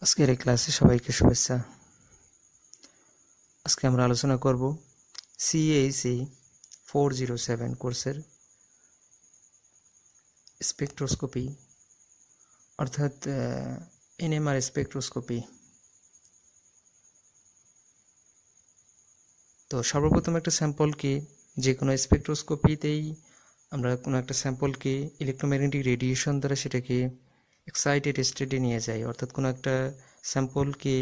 আজকের এই ক্লাসে সবাইকে শুভেচ্ছা। আজকে আমরা আলোচনা করব CAC 407 কোর্সের স্পেকট্রোস্কোপি অর্থাৎ NMR স্পেকট্রোস্কোপি। তো সর্বপ্রথম একটা স্যাম্পলকে যে কোনো স্পেকট্রোস্কোপিতেই আমরা কোনো একটা স্যাম্পলকে ইলেকট্রোম্যাগনেটিক রেডিয়েশন দ্বারা সেটাকে এক্সাইটেড স্টেটে নিয়ে যাই, অর্থাৎ কোনো একটা স্যাম্পলকে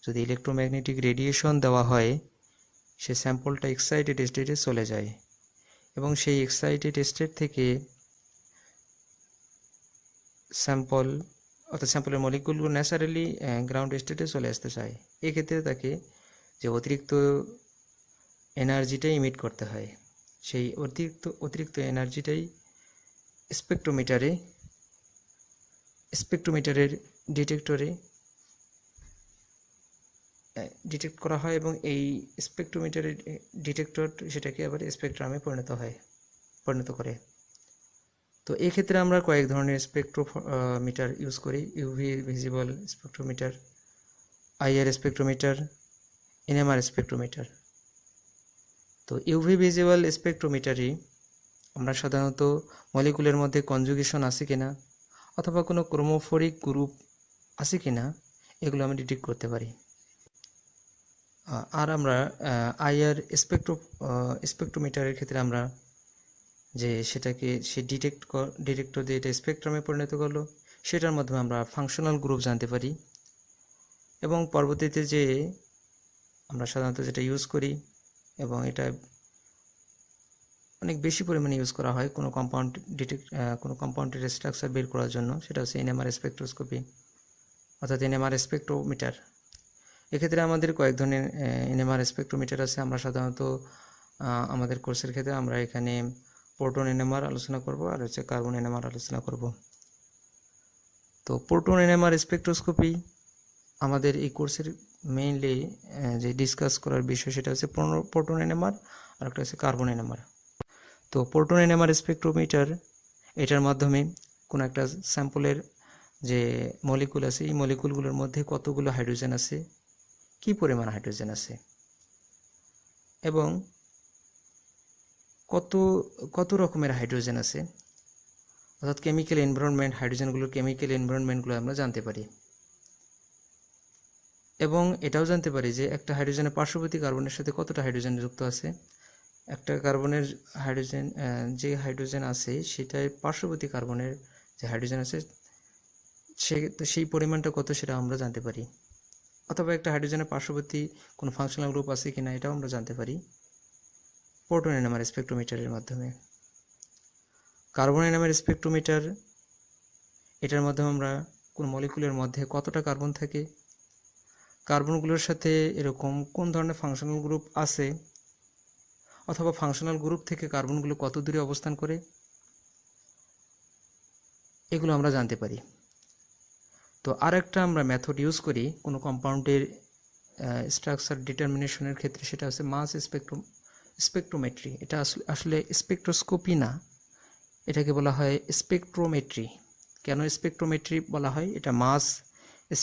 যদি ইলেকট্রোম্যাগনেটিক রেডিয়েশন দেওয়া হয় সে স্যাম্পলটা এক্সাইটেড স্টেটে চলে যায় এবং সেই এক্সাইটেড স্টেট থেকে স্যাম্পল অর্থাৎ স্যাম্পলের মলিকুলগুলো ন্যাচারালি গ্রাউন্ড স্টেটে চলে আসতে চায়। এক্ষেত্রে তাকে যে অতিরিক্ত এনার্জিটাই ইমিট করতে হয়, সেই অতিরিক্ত এনার্জিটাই স্পেকট্রোমিটারের ডিটেক্টরে ডিটেক্ট করা হয় এবং এই স্পেকট্রোমিটারের ডিটেক্টর সেটাকে আবার স্পেকট্রামে পরিণত করে। তো এই ক্ষেত্রে আমরা কয়েক ধরনের স্পেকট্রোমিটার ইউজ করি: UV visible spectrometer, IR spectrometer, NMR spectrometer. তো ইউভি ভিজিবল স্পেকট্রোমিটারে আমরা সাধারণত মলিকুলের মধ্যে কনজুগেশন আছে কিনা অথবা কোনো ক্রোমোফোরিক গ্রুপ আছে কিনা এগুলো আমরা ডিটেক্ট করতে পারি। আর আমরা IR স্পেকট্রোমিটারের ক্ষেত্রে আমরা যে সেটাকে সে ডিটেক্টর দিয়ে এটা স্পেকট্রামে পরিণত করলো, সেটার মাধ্যমে আমরা ফাংশনাল গ্রুপ জানতে পারি। এবং পরবর্তীতে যে আমরা সাধারণত যেটা ইউজ করি এবং এটা অনেক বেশি পরিমাণে ইউজ করা হয় কোনো কম্পাউন্ডের স্ট্রাকচার বের করার জন্য, সেটা হচ্ছে NMR স্পেকট্রোস্কোপি অর্থাৎ NMR স্পেকট্রোমিটার। এক্ষেত্রে আমাদের কয়েক ধরনের NMR স্পেকট্রোমিটার আছে। আমরা সাধারণত আমাদের কোর্সের ক্ষেত্রে আমরা এখানে প্রোটন NMR আলোচনা করব আর হচ্ছে কার্বন NMR আলোচনা করব। তো প্রোটন NMR স্পেকট্রোস্কোপি আমাদের এই কোর্সের মেইনলি যে ডিসকাস করার বিষয় সেটা হচ্ছে প্রোটন NMR আর একটা হচ্ছে কার্বন NMR। তো প্রোটন NMR স্পেকট্রোমিটার এটার মাধ্যমে কোনো একটা স্যাম্পলের যে মলিকুল আছে এই মলিকুলগুলোর মধ্যে কতগুলো হাইড্রোজেন আছে, কি পরিমাণ হাইড্রোজেন আছে এবং কত রকমের হাইড্রোজেন আছে, অর্থাৎ কেমিক্যাল এনভায়রনমেন্ট, হাইড্রোজেনগুলোর কেমিক্যাল এনভায়রনমেন্টগুলো আমরা জানতে পারি। এবং এটাও জানতে পারি যে একটা হাইড্রোজেনের পার্শ্ববর্তী কার্বনের সাথে কতটা হাইড্রোজেন যুক্ত আছে। একটা কার্বনের যে হাইড্রোজেন আছে সেটার পার্শ্ববর্তী কার্বনের যে হাইড্রোজেন আছে সেই পরিমাণটা কত সেটা আমরা জানতে পারি। অথবা একটা হাইড্রোজেনের পার্শ্ববর্তী কোনো ফাংশনাল গ্রুপ আছে কিনা এটাও আমরা জানতে পারি প্রোটন NMR স্পেকট্রোমিটারের মাধ্যমে। কার্বন NMR স্পেকট্রোমিটার এটার মাধ্যমে আমরা কোনো মলিকুলের মধ্যে কতটা কার্বন থাকে, কার্বনগুলোর সাথে এরকম কোন ধরনের ফাংশনাল গ্রুপ আছে অথবা ফাংশনাল গ্রুপ থেকে কার্বনগুলো কত দূরে অবস্থান করে এগুলো আমরা জানতে পারি। তো আর একটা আমরা মেথড ইউজ করি কোনো কম্পাউন্ডের স্ট্রাকচার ডিটারমিনেশনের ক্ষেত্রে, সেটা হচ্ছে মাস স্পেকট্রোমেট্রি। এটা আসলে স্পেকট্রোস্কোপি না, এটাকে বলা হয় স্পেকট্রোমেট্রি। কেন স্পেকট্রোমেট্রি বলা হয়? এটা মাস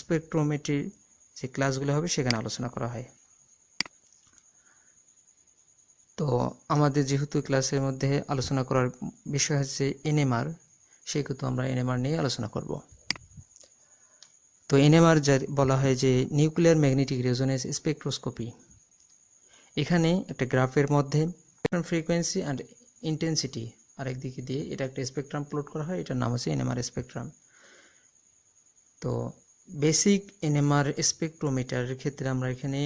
স্পেকট্রোমেট্রির যে ক্লাসগুলো হবে সেখানে আলোচনা করা হয়। তো আমাদের যেহেতু ক্লাসের মধ্যে আলোচনা করার বিষয় হচ্ছে NMR, সেহেতু আমরা NMR নিয়ে আলোচনা করব। তো NMR যা বলা হয় যে নিউক্লিয়ার ম্যাগনেটিক রেজোনেন্স স্পেকট্রোস্কোপি। এখানে একটা গ্রাফের মধ্যে ফ্রিকোয়েন্সি অ্যান্ড ইন্টেন্সিটি আরেক দিকে দিয়ে এটা একটা স্পেকট্রাম প্লট করা হয়, এটার নাম হচ্ছে NMR স্পেকট্রাম। তো বেসিক NMR স্পেকট্রোমিটারের ক্ষেত্রে আমরা এখানে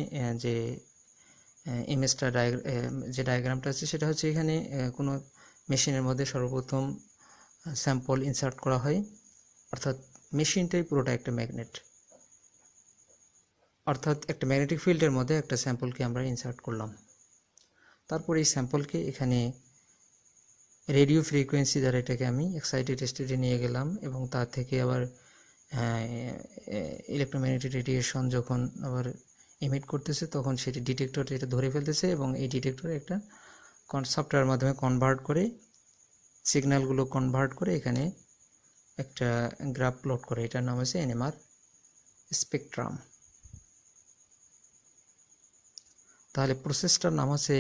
যে ইমেজটা যে ডায়াগ্রামটা আছে সেটা হচ্ছে এখানে কোনো মেশিনের মধ্যে সর্বপ্রথম স্যাম্পল ইনসার্ট করা হয়, অর্থাৎ মেশিনটাই পুরোটা একটা ম্যাগনেট, অর্থাৎ একটা ম্যাগনেটিক ফিল্ডের মধ্যে একটা স্যাম্পলকে আমরা ইনসার্ট করলাম। তারপর এই স্যাম্পলকে এখানে রেডিও ফ্রিকোয়েন্সি দ্বারা এটাকে আমি এক্সাইটেড স্টেটে নিয়ে গেলাম এবং তার থেকে আবার ইলেকট্রোম্যাগনেটিক রেডিয়েশন যখন আবার ইমিট করতেছে তখন সেটি ডিটেক্টর এটা ধরে ফেলতেছে এবং এই ডিটেক্টর একটা সফটওয়্যারের মাধ্যমে সিগন্যালগুলো কনভার্ট করে এখানে একটা গ্রাফ প্লট করে, এটার নাম হচ্ছে NMR স্পেকট্রাম। তাহলে প্রসেসটার নাম হচ্ছে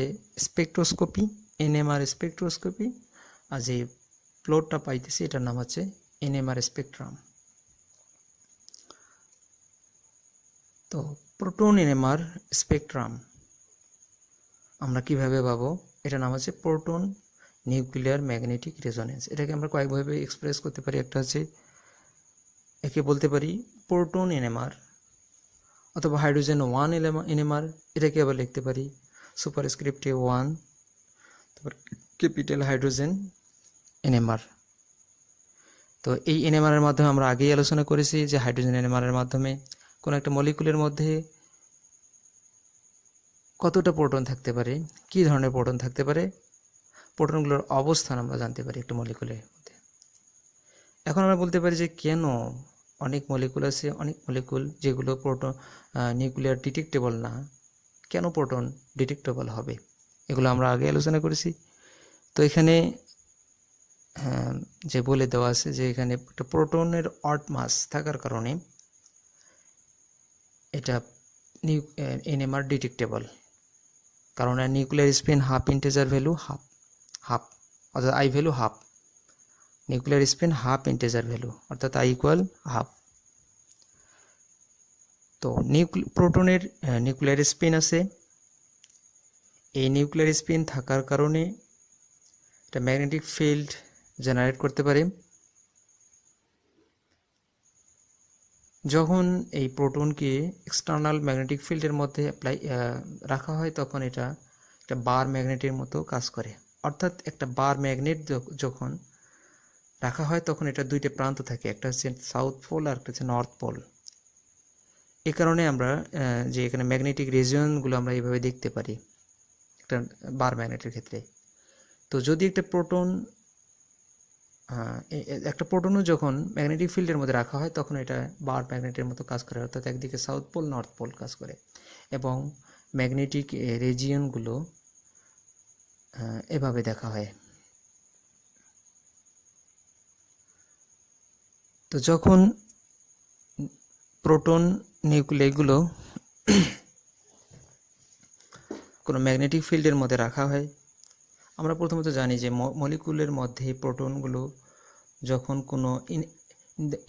স্পেকট্রোস্কোপি, এনএমআর স্পেকট্রোস্কোপি, আর যে প্লটটা পাইতেছি এটার নাম হচ্ছে এনএমআর স্পেকট্রাম। তো প্রোটন এনএমআর স্পেকট্রাম আমরা কিভাবে পাবো? এটার নাম হচ্ছে প্রোটন নিউক্লিয়ার ম্যাগনেটিক রেজোনেন্স। এটাকে আমরা কয়েকভাবে এক্সপ্রেস করতে পারি। একটা হচ্ছে, একে বলতে পারি প্রোটন এনএমআর অথবা হাইড্রোজেন 1 এনএমআর। এটাকে আবার লিখতে পারি সুপারস্ক্রিপ্টে 1, তারপর ক্যাপিটাল হাইড্রোজেন এনএমআর। তো এই এনএমআর এর মাধ্যমে আমরা আগেই আলোচনা করেছি যে হাইড্রোজেন এনএমআর এর মাধ্যমে কোনো একটা মলিকুলের মধ্যে কতটা প্রোটন থাকতে পারে, কি ধরনের প্রোটন থাকতে পারে, প্রোটনগুলোর অবস্থান আমরা জানতে পারি একটা মলিকুলের মধ্যে। এখন আমরা বলতে পারি যে কেন অনেক মলিকুল আছে, অনেক মলিকুল যেগুলো প্রোটন নিউক্লিয়ার ডিটেক্টেবল না, কেন প্রোটন ডিটেক্টেবল হবে? এগুলো আমরা আগে আলোচনা করেছি। তো এখানে যে বলে দেওয়া আছে যে এখানে একটা প্রোটনের অড মাস থাকার কারণে এটা এনএমআর ডিটেক্টেবল, কারণ nuclear spin half integer value half অর্থাৎ I value half, nuclear spin half integer value অর্থাৎ আই ইকুয়াল হাফ। তো প্রোটনের নিউক্লিয়ার স্পিন আছে, এই নিউক্লিয়ার স্পিন থাকার কারণে এটা ম্যাগনেটিক ফিল্ড জেনারেট করতে পারে। যখন এই প্রোটনকে এক্সটার্নাল ম্যাগনেটিক ফিল্ডের মধ্যে রাখা হয় তখন এটা একটা বার ম্যাগনেটের মতো কাজ করে। অর্থাৎ একটা বার ম্যাগনেট যখন রাখা হয় তখন এটা দুইটা প্রান্ত থাকে, একটা হচ্ছে সাউথ পোল আর একটা হচ্ছে নর্থ পোল। এই কারণে আমরা যে এখানে ম্যাগনেটিক রিজিয়নগুলো আমরা এইভাবে দেখতে পারি একটা বার ম্যাগনেটের ক্ষেত্রে। তো যদি একটা প্রোটনও যখন ম্যাগনেটিক ফিল্ডের মধ্যে রাখা হয় তখন এটা বার ম্যাগনেটের মতো কাজ করে, অর্থাৎ একদিকে সাউথ পোল নর্থ পোল কাজ করে এবং ম্যাগনেটিক রিজিয়নগুলো এভাবে দেখা হয়। তো যখন প্রোটন নিউক্লিয়াসগুলো কোনো ম্যাগনেটিক ফিল্ডের মধ্যে রাখা হয়, আমরা প্রথমত জানি যে মলিকুলের মধ্যে প্রোটনগুলো যখন কোনো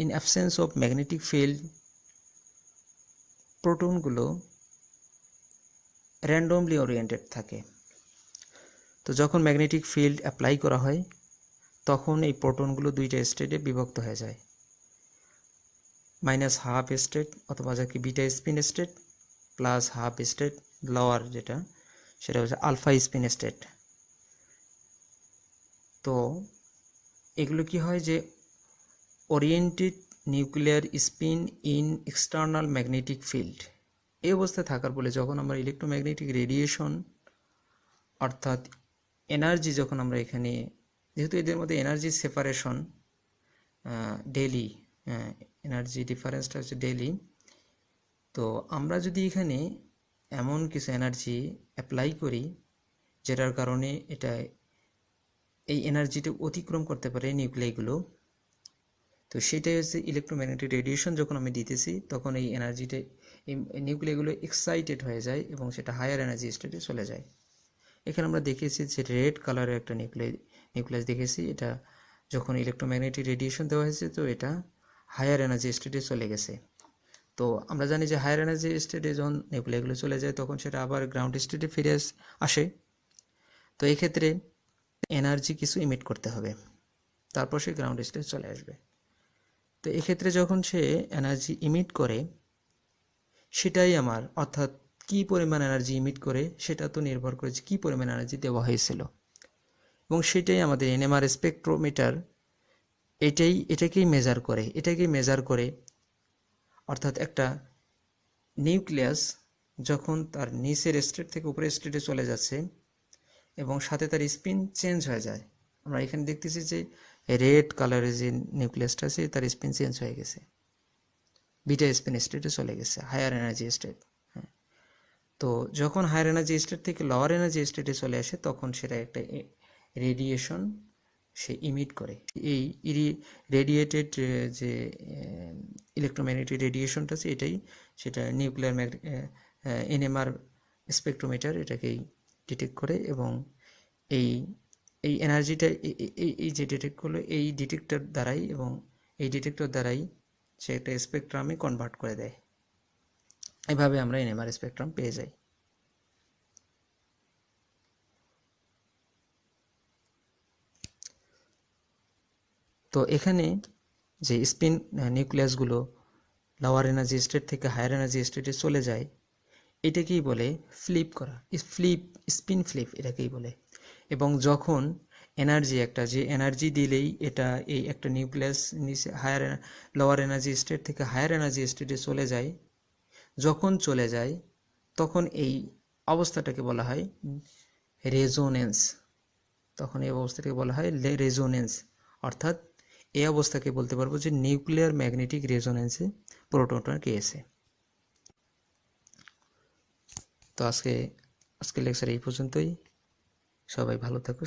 in absence of magnetic field, প্রোটনগুলো র্যান্ডমলি ওরিয়েন্টেড থাকে। তো যখন ম্যাগনেটিক ফিল্ড অ্যাপ্লাই করা হয় তখন এই প্রোটনগুলো দুইটা স্টেটে বিভক্ত হয়ে যায়, মাইনাস হাফ স্টেট অথবা যাকে beta spin state, plus half state lower যেটা সেটা হচ্ছে আলফা স্পিন স্টেট। তো এগুলো কি হয় যে oriented nuclear spin in external magnetic field, এই অবস্থায় থাকার ফলে যখন আমরা ইলেকট্রোম্যাগনেটিক রেডিয়েশন অর্থাৎ এনার্জি, যখন আমরা এখানে যেহেতু এদের মধ্যে এনার্জি সেপারেশন ডেইলি, এনার্জি ডিফারেন্সটা হচ্ছে ডেইলি, তো আমরা যদি এখানে এমন কিছু এনার্জি অ্যাপ্লাই করি যেটার কারণে এটা এই এনার্জিটা অতিক্রম করতে পারে নিউক্লিয়াসগুলো, তো সেটাই হচ্ছে ইলেকট্রোম্যাগনেটিক রেডিয়েশন। যখন আমি দিতেছি তখন এই এনার্জিটা এই নিউক্লিয়াসগুলো এক্সাইটেড হয়ে যায় এবং সেটা হায়ার এনার্জি স্টেটে চলে যায়। এখানে আমরা দেখেছি যে রেড কালারের একটা নিউক্লিয়াস দেখেছি, এটা যখন ইলেকট্রোম্যাগনেটিক রেডিয়েশন দেওয়া হয়েছে তো এটা হায়ার এনার্জি স্টেটে চলে গেছে। তো আমরা জানি যে হায়ার এনার্জি স্টেটে যখন নিউক্লিয়াসগুলো চলে যায় তখন সেটা আবার গ্রাউন্ড স্টেটে ফিরে আসে। তো এই ক্ষেত্রে এনার্জি কিছু ইমিট করতে হবে, তারপর সে গ্রাউন্ড স্টেটে চলে আসবে। তো এক্ষেত্রে যখন সে এনার্জি ইমিট করে সেটাই আমার, অর্থাৎ কি পরিমাণ এনার্জি ইমিট করে সেটা তো নির্ভর করেছে কি পরিমাণ এনার্জি দেওয়া হয়েছিল, এবং সেটাই আমাদের এনএমআর স্পেকট্রোমিটার এটাকেই মেজার করে। অর্থাৎ একটা নিউক্লিয়াস যখন তার নিচের স্টেট থেকে উপরের স্টেটে চলে যাচ্ছে এবং সাথে তার স্পিন চেঞ্জ হয়ে যায়, আমরা এখানে দেখতেছি যে রেড কালারের যে নিউক্লিয়াসটা আছে তার স্পিন চেঞ্জ হয়ে গেছে, বিটা স্পিন স্টেটে চলে গেছে, হায়ার এনার্জি স্টেট। হ্যাঁ, তো যখন হায়ার এনার্জি স্টেট থেকে লোয়ার এনার্জি স্টেটে চলে আসে তখন সেটা একটা রেডিয়েশন সে ইমিট করে। এই রেডিয়েটেড যে ইলেকট্রোম্যাগনেটিক রেডিয়েশনটা আছে এটাই সেটা নিউক্লিয়ার এনএমআর স্পেকট্রোমিটার এটাকেই ডিটেক্ট করে, এবং এই এই এনার্জিটা এই যে ডিটেক্ট করলো এই ডিটেক্টর দ্বারাই, এবং এই ডিটেক্টর দ্বারাই সে একটা স্পেকট্রামে কনভার্ট করে দেয়। এভাবে আমরা এনএমআর স্পেকট্রাম পেয়ে যাই। তো এখানে যে স্পিন নিউক্লিয়াসগুলো লোয়ার এনার্জি স্টেট থেকে হায়ার এনার্জি স্টেটে চলে যায়, এটাকেই বলে ফ্লিপ করা, স্পিন ফ্লিপ এটাকেই বলে। এবং যখন এনার্জি একটা যে এনার্জি দিলেই এটা এই একটা নিউক্লিয়াস নিচে লোয়ার এনার্জি স্টেট থেকে হায়ার এনার্জি স্টেটে চলে যায়, যখন চলে যায় তখন এই অবস্থাটাকে বলা হয় রেজোনেন্স। তখন এই অবস্থাটাকে বলা হয় রেজোনেন্স, অর্থাৎ এই অবস্থাকে বলতে পারবো যে নিউক্লিয়ার ম্যাগনেটিক রেজোনেন্সে প্রোটনটা গিয়েছে। তো আজকে লেকচার এই পর্যন্তই। সবাই ভালো থাকো।